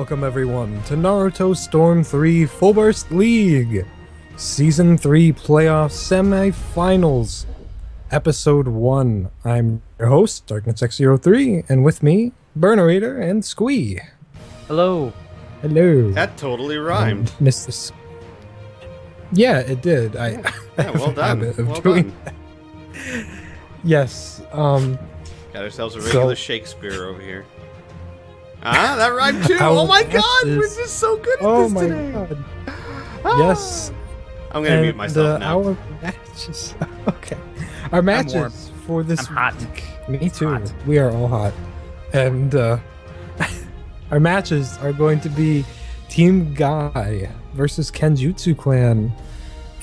Welcome everyone to Naruto Storm 3 Full Burst League Season 3 Playoff Semi-Finals Episode 1. I'm your host, DarknessX03, and with me, Burnarator and Squee. Hello. Hello. That totally rhymed. Mr. Yeah, it did. Yeah, well done. Well doing done. That. Yes. Got ourselves a regular Shakespeare over here. Ah, that rhymed too! Oh my god! We're just so good at this today! God. Ah. Yes. I'm gonna mute myself now. Our matches. Okay. Our matches for this week. Me too. Hot. We are all hot. And our matches are going to be Team Guy versus Kenjutsu Clan.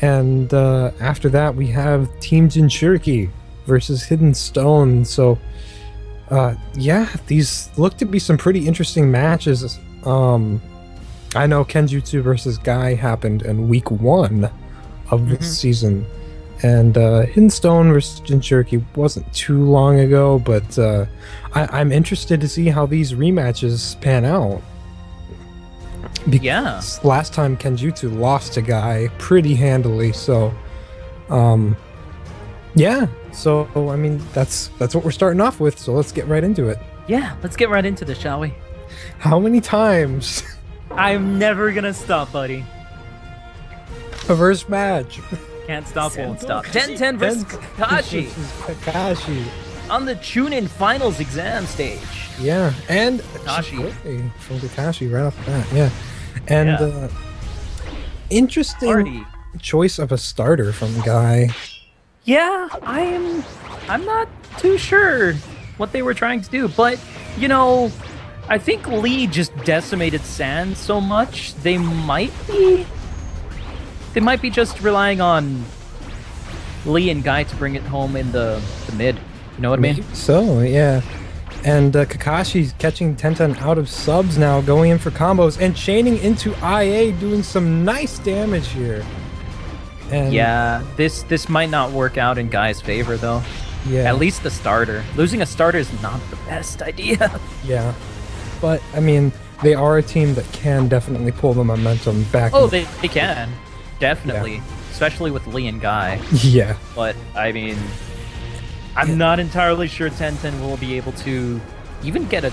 And after that, we have Team Jinchuriki versus Hidden Stone. So, yeah, these look to be some pretty interesting matches. I know Kenjutsu versus Guy happened in week 1 of this season. And Hidden Stone versus Jinchuriki wasn't too long ago, but I'm interested to see how these rematches pan out. Because last time Kenjutsu lost to Guy pretty handily, so yeah. So I mean that's what we're starting off with, so let's get right into it. Yeah, let's get right into this, shall we? How many times? I'm never gonna stop, buddy. A first match. Can't stop, won't stop. Tenten versus Kakashi. On the Chunin Finals exam stage. Yeah, and Kakashi. From Kakashi right off the bat, yeah. And interesting choice of a starter from Guy. Yeah, I'm not too sure what they were trying to do, but you know, I think Lee just decimated Sand so much they might be just relying on Lee and Guy to bring it home in the mid. You know what I mean? So yeah. And Kakashi's catching Tenten out of subs now, going in for combos and chaining into IA, doing some nice damage here. And yeah, this might not work out in Guy's favor though. Yeah. At least the starter. Losing a starter is not the best idea. Yeah. But I mean, they are a team that can definitely pull the momentum back. Oh, they can. Definitely. Yeah. Especially with Lee and Guy. Yeah. But I mean, I'm not entirely sure Tenten will be able to even get a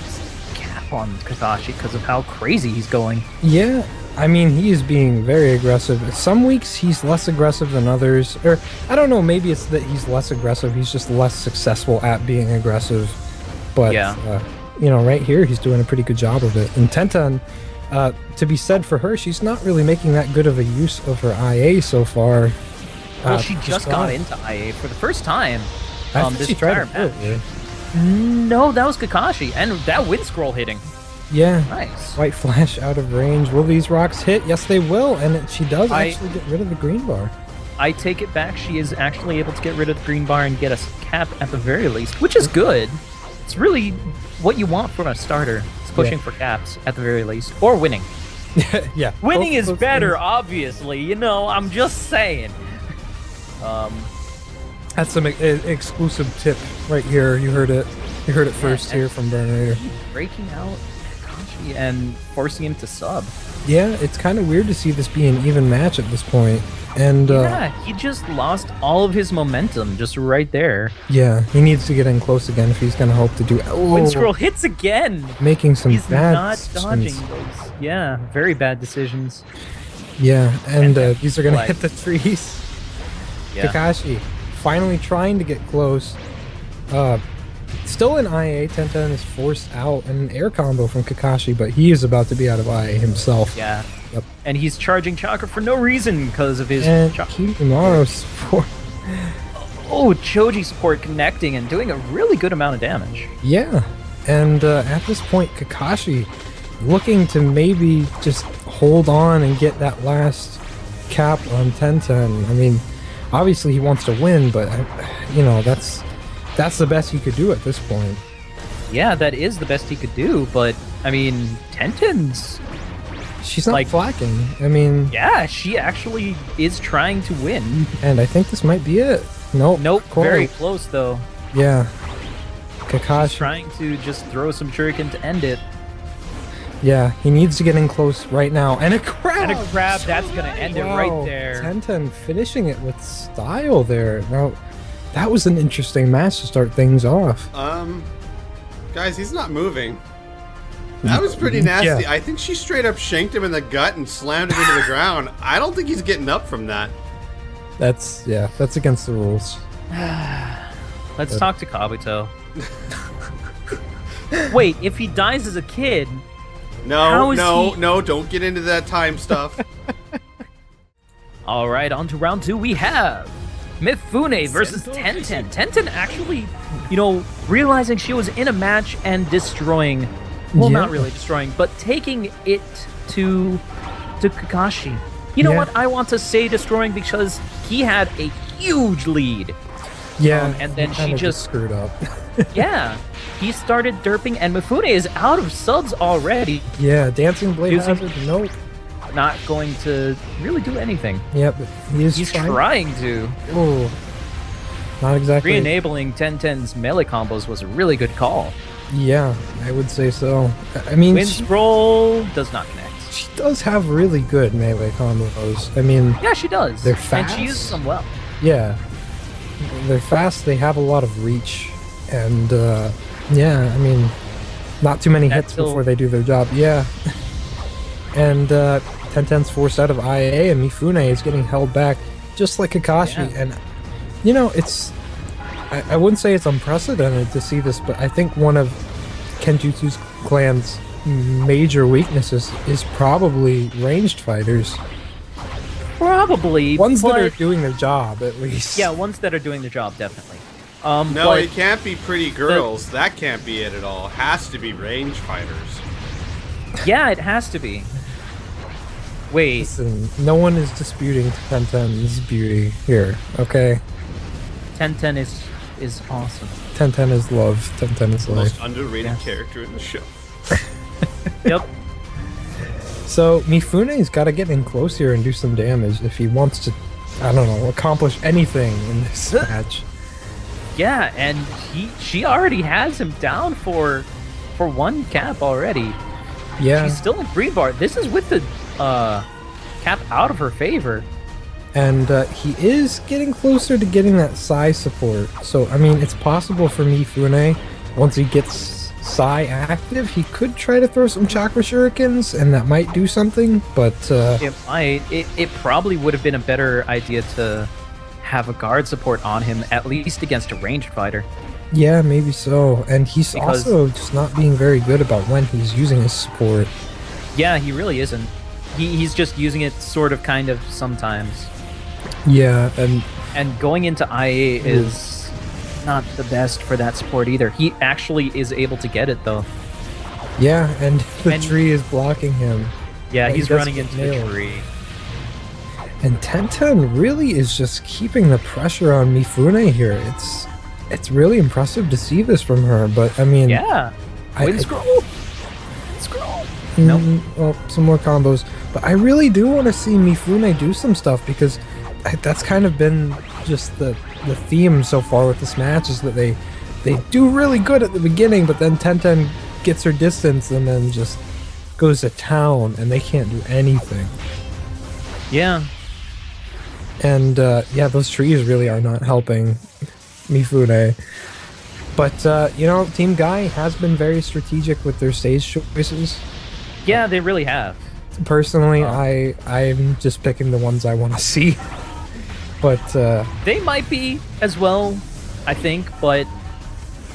cap on Kakashi because of how crazy he's going. Yeah, I mean, he is being very aggressive. Some weeks he's less aggressive than others. Or, I don't know, maybe it's that he's less aggressive. He's just less successful at being aggressive. But, yeah. You know, right here he's doing a pretty good job of it. And Tenten, to be said for her, she's not really making that good of a use of her IA so far. Well, she just got into IA for the first time. This entire match. No, that was Kakashi, and that wind scroll hitting. Yeah. Nice. White flash out of range. Will these rocks hit? Yes, they will, and she does actually get rid of the green bar. I take it back. She is actually able to get rid of the green bar and get a cap at the very least, which is good. It's really what you want from a starter. It's pushing for caps at the very least, or winning. Yeah. Winning is better, obviously. You know, I'm just saying. That's some exclusive tip right here. You heard it. You heard it first here from Burnarator. Breaking out Kakashi and forcing him to sub. Yeah, it's kind of weird to see this be an even match at this point. And yeah, he just lost all of his momentum just right there. Yeah, he needs to get in close again if he's going to hope to do. Oh, Wind Scroll hits again. Making some bad not decisions. Dodging those. Yeah, very bad decisions. Yeah, and these are going to hit the trees. Yeah. Kakashi finally trying to get close. Still in IA, Tenten is forced out, and an air combo from Kakashi, but he is about to be out of IA himself. Yeah. Yep. And he's charging chakra for no reason because of his Kimimaro support. Oh, Choji support connecting and doing a really good amount of damage. Yeah. And at this point, Kakashi looking to maybe just hold on and get that last cap on Tenten. I mean, obviously he wants to win, but you know, that's the best he could do at this point. Yeah, that is the best he could do, but I mean, Tenten's she's not flacking. I mean, yeah, she actually is trying to win. And I think this might be it. Nope. Very close though. Yeah. Kakashi she's trying to just throw some shuriken to end it. Yeah, he needs to get in close right now. And a grab! And a grab, that's going to end it right there. Tenten finishing it with style there. Now, that was an interesting match to start things off. Guys, he's not moving. That was pretty nasty. Yeah. I think she straight up shanked him in the gut and slammed him into the ground. I don't think he's getting up from that. That's against the rules. Let's talk to Kabuto. Wait, if he dies as a kid... No, don't get into that time stuff. All right, on to round 2. We have Mifune versus Tenten. Tenten actually, realizing she was in a match and destroying, well, not really destroying, but taking it to Kakashi. You know what? I want to say destroying because he had a huge lead. Yeah, and then she just screwed up. Yeah, he started derping, and Mifune is out of subs already. Yeah, Dancing Blade Hazard, nope. Not going to really do anything. Yeah, but he's trying to. Oh, not exactly. Re-enabling Tenten's melee combos was a really good call. Yeah, I would say so. I mean, Wind Scroll does not connect. She does have really good melee combos. I mean, yeah, she does. They're fast. And she uses them well. Yeah, they're fast. They have a lot of reach, and yeah, I mean, not too many hits before they do their job. Yeah, and Tenten's forced out of IA, and Mifune is getting held back just like Kakashi. Yeah. And it's I wouldn't say it's unprecedented to see this, but I think one of Kenjutsu Clan's major weaknesses is probably ranged fighters. Probably. Ones that are doing their job, at least. Yeah, ones that are doing their job, definitely. No, it can't be pretty girls. That can't be it at all. It has to be range fighters. Yeah, it has to be. Wait. Listen, no one is disputing Tenten's beauty here, okay? Tenten is awesome. Tenten is love. Tenten is the life. most underrated character in the show. Yep. So Mifune's got to get in close here and do some damage if he wants to, I don't know, accomplish anything in this match. Yeah, and she already has him down for one cap already. Yeah. She's still in green bar. This is with the cap out of her favor. And he is getting closer to getting that sigh support. So, I mean, it's possible for Mifune, once he gets sigh active, he could try to throw some chakra shurikens, and that might do something, but... It might. It probably would have been a better idea to have a guard support on him, at least against a ranged fighter. Yeah, maybe so. And he's also just not being very good about when he's using his support. Yeah, he really isn't. He's just using it sort of kind of sometimes. Yeah, and going into IA is not the best for that support either. He actually is able to get it though. Yeah, and the tree is blocking him. Yeah, he's running into the tree. And Tenten really is just keeping the pressure on Mifune here. It's really impressive to see this from her, but I mean... Yeah. Wind scroll. Scroll. Nope. Well, some more combos. But I really do want to see Mifune do some stuff, because that's kind of been just the theme so far with this match, is that they do really good at the beginning, but then Tenten gets her distance and then just goes to town, and they can't do anything. Yeah. And yeah, those trees really are not helping Mifune. But Team Guy has been very strategic with their stage choices. Yeah, they really have. Personally, I'm just picking the ones I want to see. But they might be as well, I think, but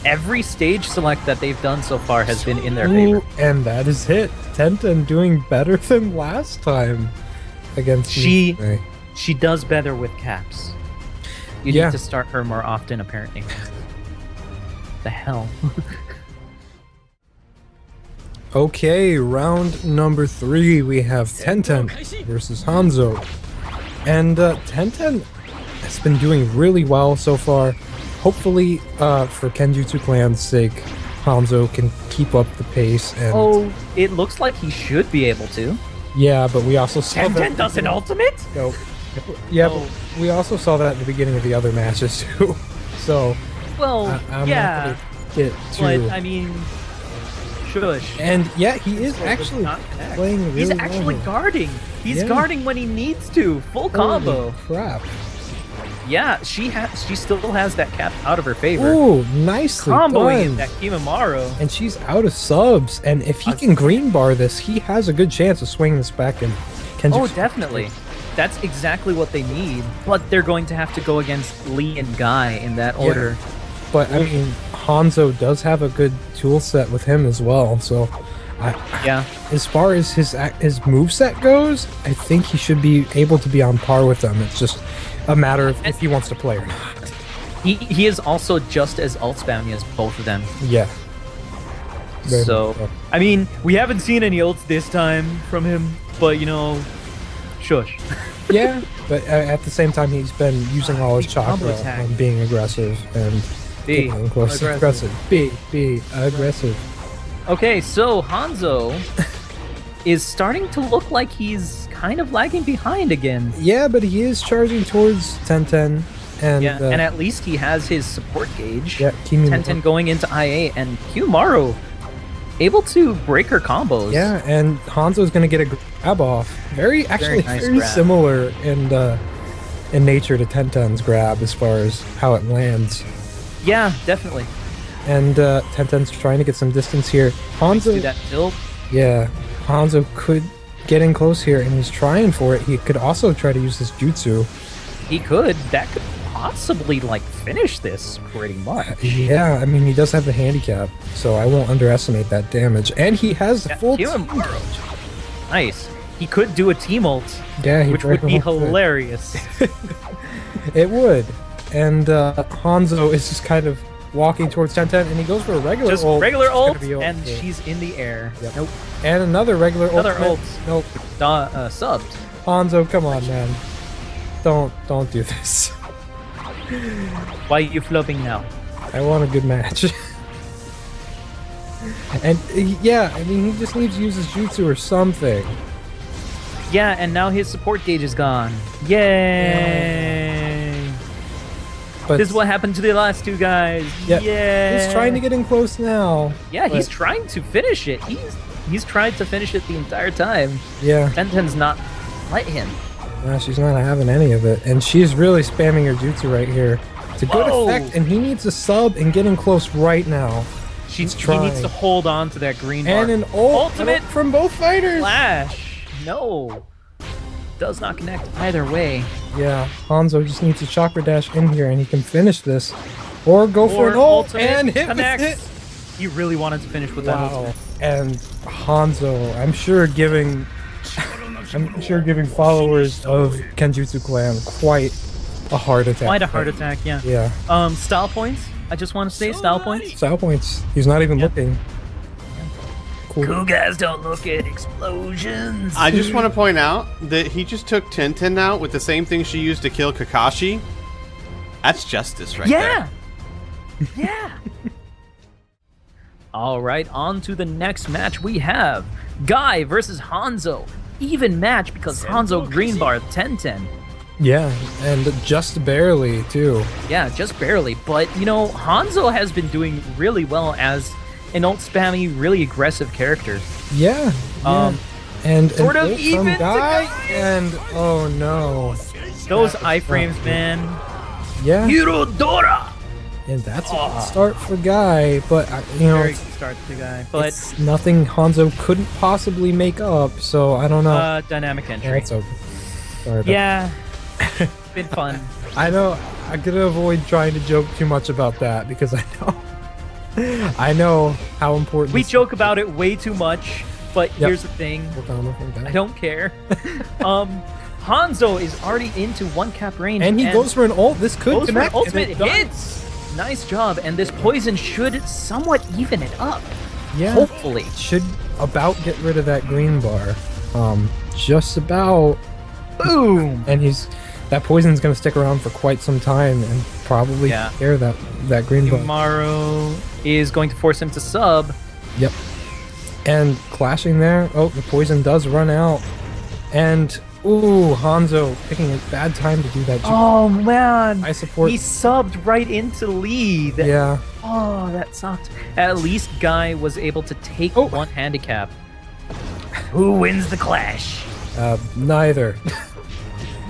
every stage select that they've done so far has been in their favor. And that is it. Tenten doing better than last time against Mifune. She does better with caps. You need to start her more often, apparently. The hell? Okay, round number 3, we have Tenten versus Hanzo. And Tenten has been doing really well so far. Hopefully, for Kenjutsu Clan's sake, Hanzo can keep up the pace. And it looks like he should be able to. Yeah, but we also saw Tenten does an ultimate? No. Yeah, but we also saw that at the beginning of the other matches too. So, well, I'm not gonna get too... But I mean, Shush. And yeah, he is actually playing really He's actually well. guarding. He's guarding when he needs to. Full combo. Holy crap. Yeah, she still has that cap out of her favor. Ooh, nicely comboing done. that Kimimaro. And she's out of subs. And if he can green bar this, he has a good chance of swinging this back in. Oh, definitely. That's exactly what they need. But they're going to have to go against Lee and Guy in that order. But I mean, Hanzo does have a good tool set with him as well. So, as far as his moveset goes, I think he should be able to be on par with them. It's just a matter of if he wants to play or not. He is also just as ult spammy as both of them. Yeah. So, I mean, we haven't seen any ults this time from him, but you know, shush. Yeah, but at the same time, he's been using all his chakra on being aggressive and getting close. Aggressive. Be aggressive. Okay, so Hanzo is starting to look like he's kind of lagging behind again. Yeah, but he is charging towards Tenten. And, and at least he has his support gauge. Yeah, Tenten going into IA, and Kimimaro able to break her combos. Yeah, and Hanzo's going to get a grab off. Very similar in nature to Tenten's grab as far as how it lands. Yeah, definitely. And Tenten's trying to get some distance here. Hanzo, do that tilt. Yeah, Hanzo could get in close here, and he's trying for it. He could also try to use this jutsu. He could. That could possibly like finish this pretty much. Yeah, I mean he does have the handicap, so I won't underestimate that damage. And he has the full team. Nice. He could do a team ult. Yeah, which would be hilarious. It would. And Hanzo is just kind of walking towards Tenten, and he goes for a regular ult. Just regular ult, and she's in the air. Yep. Nope. And another regular ult. Nope. Subbed. Hanzo, come on, man. Don't do this. Why are you flubbing now? I want a good match. And yeah, I mean, he just needs to use his jutsu or something. Yeah, and now his support gauge is gone. Yay! But this is what happened to the last two guys. Yeah, Yay! He's trying to get in close now. Yeah, he's trying to finish it. He's tried to finish it the entire time. Yeah. Tenten's not let him. No, she's not having any of it, and she's really spamming her jutsu right here. It's a good effect, and he needs to sub and get in close right now. He needs to hold on to that green bar. And an ultimate from both fighters. Flash. No. Does not connect either way. Yeah, Hanzo just needs to chakra dash in here, and he can finish this. Or go for an ult and hit with it. He really wanted to finish with that ultimate. And Hanzo, I'm sure giving followers of Kenjutsu Clan quite a heart attack. Quite a heart attack, yeah. Yeah. Style points? I just want to say style points. Style points. He's not even looking. Cool guys don't look at explosions. I just want to point out that he just took Tenten out with the same thing she used to kill Kakashi. That's justice right there. Yeah. All right, on to the next match we have. Guy versus Hanzo. Even match because Hanzo green bar Tenten. Yeah, and just barely, too. Yeah, just barely. But, you know, Hanzo has been doing really well as an ult spammy, really aggressive character. Yeah. And sort of even Guy, and oh no. Those iframes, man. Yeah. Eurodora! And that's a good start for Guy, but you know, very good start for Guy. But it's nothing Hanzo couldn't possibly make up, so I don't know. Dynamic entry. Yeah, it's okay. Sorry. Yeah. Been fun. I know. I'm gonna avoid trying to joke too much about that because I know how important. We joke about it way too much, but here's the thing. I don't care. Hanzo is already into one cap range, and he goes for an ult. This could connect. Ultimate hits. Nice job, and this poison should somewhat even it up. Yeah, hopefully. It should about get rid of that green bar. Just about. Boom. And that poison's gonna stick around for quite some time and probably tear that green bar. Tomorrow is going to force him to sub. Yep. And clashing there. Oh, the poison does run out. And Ooh, Hanzo picking a bad time to do that. Oh man, I support. He subbed right into lead. Yeah. Oh, that sucked. At least Guy was able to take one handicap. Who wins the clash? Neither.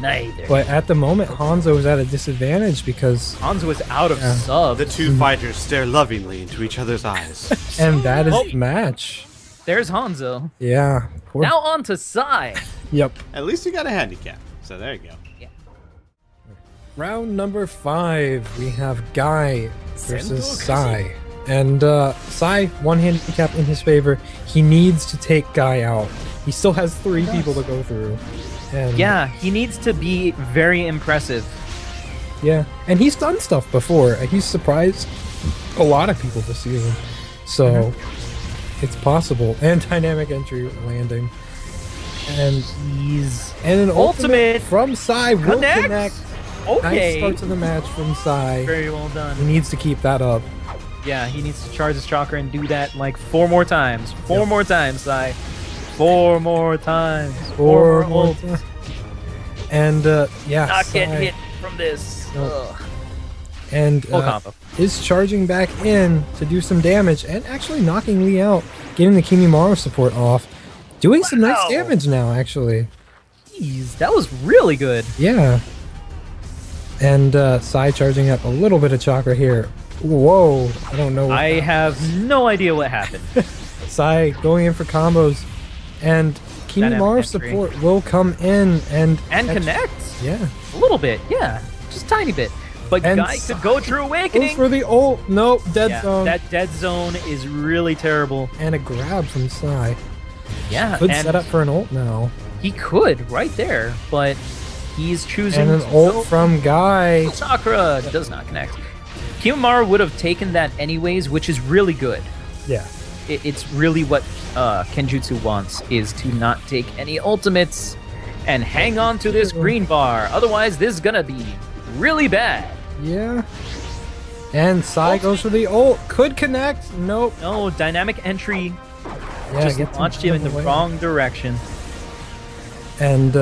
Neither. But at the moment, Hanzo is at a disadvantage because Hanzo is out of sub. The two fighters stare lovingly into each other's eyes. And that is the match. There's Hanzo. Yeah. Now on to Sigh. Yep. At least you got a handicap. So there you go. Yeah. Round number 5. We have Guy versus Sigh. And Sigh, one handicap in his favor. He needs to take Guy out. He still has 3 people to go through. And yeah, he needs to be very impressive. Yeah, and he's done stuff before. He's surprised a lot of people this season. So it's possible. And dynamic entry landing. And an ultimate from Sigh will connect. Okay. Nice start to the match from Sigh. Very well done. He needs to keep that up. Yeah, he needs to charge his chakra and do that like 4 more times. 4 more times, Sigh. 4 more times. 4 more times. And yeah, not Sigh, get hit from this. No. And combo. Is charging back in to do some damage and actually knocking Lee out, getting the Kimimaro support off. Doing some nice damage now, actually. Jeez, that was really good. Yeah. And Sigh charging up a little bit of chakra here. Whoa, I don't know. I have no idea what happened. Sigh going in for combos. And Kimimaro support will come in and connect. Yeah. A little bit, yeah. Just a tiny bit. But Guy could go True Awakening. Goes for the ult. Nope, dead zone. That dead zone is really terrible. And a grab from Sigh. Yeah. Could set up for an ult now. He could, right there. But he's choosing and an ult from Guy. Sakura does not connect. Kimimaro would have taken that anyways, which is really good. Yeah. It's really what Kenjutsu wants, is to not take any ultimates and hang on to this green bar. Otherwise, this is gonna be really bad. Yeah. And Sigh goes for the ult. Could connect. Nope. No, dynamic entry just launched him in the wrong direction. And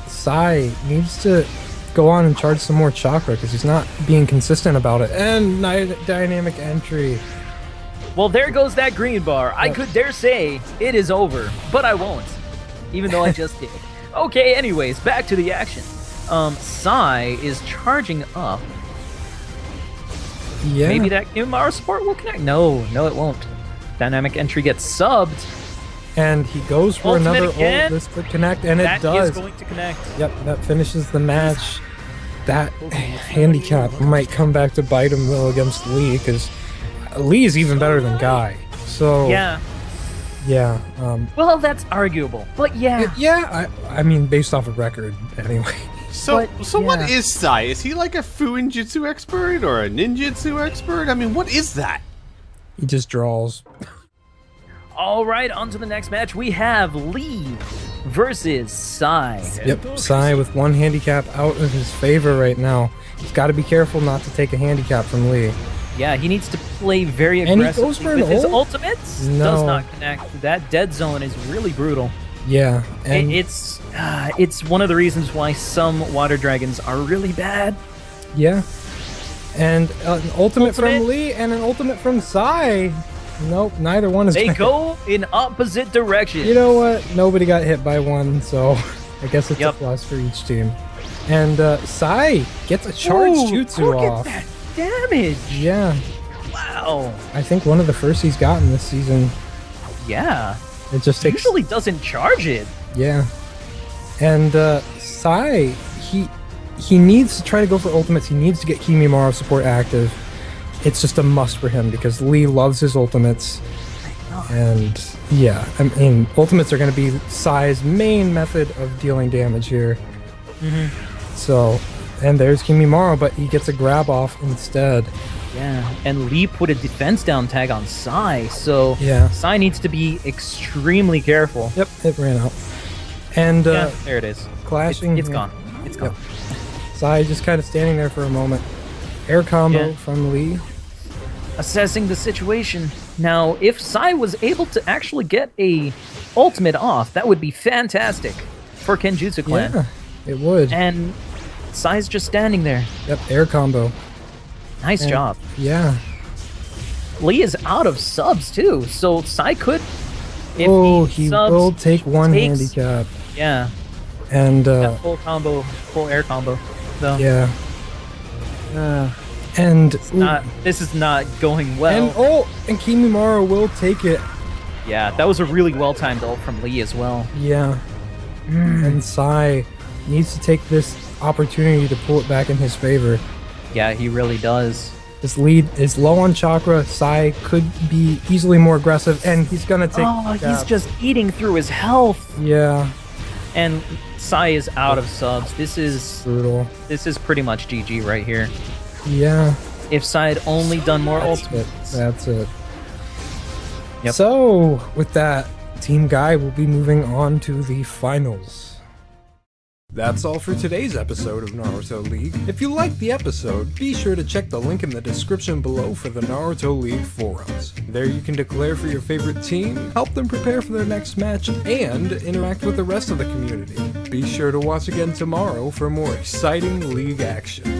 Sigh needs to go on and charge some more chakra because he's not being consistent about it. And dynamic entry. Well, there goes that green bar. I could dare say it is over, but I won't, even though I just did. Okay, anyways, back to the action. Sigh is charging up. Yeah. Maybe that Kimimaro support will connect. No, it won't. Dynamic entry gets subbed. And he goes for another ult. This could connect, and it does. That is going to connect. Yep, that finishes the match. That handicap might come back to bite him, though, against Lee, because Lee is even better than Guy. So yeah. Well, that's arguable, but yeah. I mean, based off of record, anyway. So what is Sigh? Is he like a Fuinjutsu expert or a ninjutsu expert? I mean, what is that? He just draws. All right, on to the next match. We have Lee versus Sigh. Yep, Sigh with one handicap out of his favor right now. He's got to be careful not to take a handicap from Lee. Yeah, he needs to play very aggressively. And he goes for with his ultimates. No. Does not connect. That dead zone is really brutal. Yeah, and it's one of the reasons why some water dragons are really bad. Yeah, and an ultimate from Lee and an ultimate from Sigh. Nope, neither one is. They go in opposite directions. You know what? Nobody got hit by one, so I guess it's a plus for each team. And Sigh gets a charged jutsu off. Look at that damage! Yeah. Wow. I think one of the first he's gotten this season. Yeah. It just takes. Usually doesn't charge it. Yeah. And Sigh, he needs to try to go for ultimates. He needs to get Kimimaro support active. It's just a must for him because Lee loves his ultimates. And yeah, I mean, ultimates are going to be Sigh's main method of dealing damage here. So, and there's Kimimaro, but he gets a grab off instead. Yeah, and Lee put a defense down tag on Sigh, so yeah. Sigh needs to be extremely careful. Yep, it ran out. And yeah, there it is. Clashing. It's gone. It's gone. Yep. Sigh just kind of standing there for a moment. Air combo from Lee. Assessing the situation. Now, if Sigh was able to actually get a ultimate off, that would be fantastic. for Kenjutsu Clan. Yeah, it would. And Sigh's just standing there. Yep, air combo. Nice job. Yeah. Lee is out of subs too, so Sigh could. If he will take one handicap. Yeah. And full combo, full air combo. So. Yeah. And this is not going well. And Kimimaro will take it. Yeah, that was a really well-timed ult from Lee as well. Yeah. And Sigh needs to take this opportunity to pull it back in his favor. Yeah, he really does. This lead is low on chakra. Sigh could be easily more aggressive, and he's gonna take. Oh, he's just eating through his health. Yeah. And Sigh is out of subs. This is brutal. This is pretty much GG right here. Yeah. If Sigh had only done more ultimates. That's it. Yep. So, with that, Team Guy will be moving on to the finals. That's all for today's episode of Naruto League. If you liked the episode, be sure to check the link in the description below for the Naruto League forums. There you can declare for your favorite team, help them prepare for their next match, and interact with the rest of the community. Be sure to watch again tomorrow for more exciting League action.